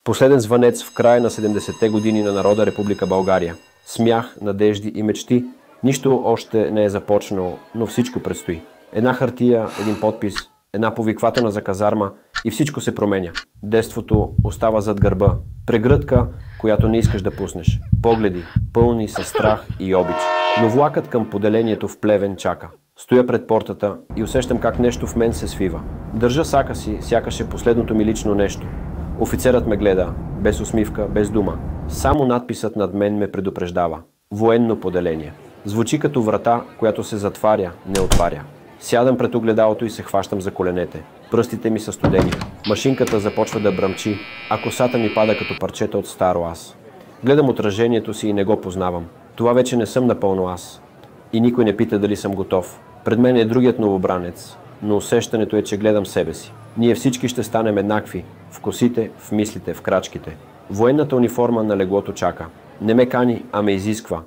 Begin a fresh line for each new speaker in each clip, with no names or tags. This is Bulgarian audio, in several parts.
Последен звънец в края на 70-те години на народа Република България. Смях, надежди и мечти. Нищо още не е започнало, но всичко предстои. Една хартия, един подпис, една повиквателна за казарма и всичко се променя. Детството остава зад гърба. Прегръдка, която не искаш да пуснеш. Погледи, пълни със страх и обич. Но влакът към поделението в Плевен чака. Стоя пред портата и усещам как нещо в мен се свива. Държа сака си, сякаш е последното ми лично нещо. Офицерът ме гледа, без усмивка, без дума. Само надписът над мен ме предупреждава. Военно поделение. Звучи като врата, която се затваря, не отваря. Сядам пред огледалото и се хващам за коленете. Пръстите ми са студени. Машинката започва да бръмчи, а косата ми пада като парчета от старо аз. Гледам отражението си и не го познавам. Това вече не съм напълно аз. И никой не пита дали съм готов. Пред мен е другият новобранец, но усещането е, че гледам себе си. Ние всички ще станем еднакви. В косите, в мислите, в крачките. Военната униформа на леглото чака. Не ме кани, а ме изисква.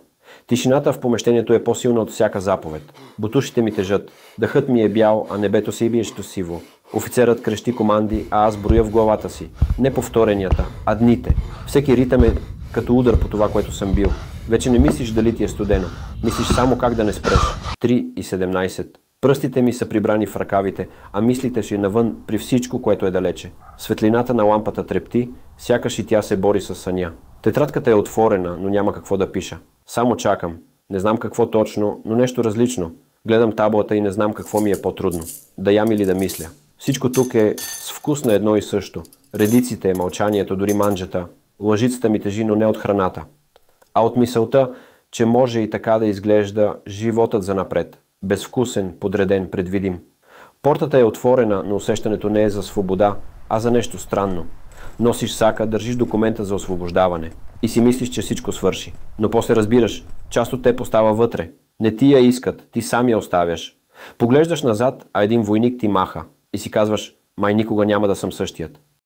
Тишината в помещението е по-силна от всяка заповед. Бутушите ми тежат. Дъхът ми е бял, а небето се биещо сиво. Офицерът крещи команди, а аз броя в главата си. Не повторенията, а дните. Всеки ритъм е като удар по това, което съм бил. Вече не мислиш дали ти е студено. Мислиш само как да не спреш. 3:17. Пръстите ми са прибрани в ръкавите, а мислите си навън при всичко, което е далече. Светлината на лампата трепти, сякаш и тя се бори с съня. Тетрадката е отворена, но няма какво да пиша. Само чакам. Не знам какво точно, но нещо различно. Гледам таблата и не знам какво ми е по-трудно. Да ям или да мисля. Всичко тук е с вкус на едно и също. Редиците, мълчанието, дори манджата. Лъжицата ми тежи, но не от храната. А от мисълта, че може и така да изглежда животът занапред. Безвкусен, подреден, предвидим. Портата е отворена, но усещането не е за свобода, а за нещо странно. Носиш сака, държиш документа за освобождаване и си мислиш, че всичко свърши. Но после разбираш, част от теб остава вътре. Не ти я искат, ти сам я оставяш. Поглеждаш назад, а един войник ти маха и си казваш, май никога няма да съм същият.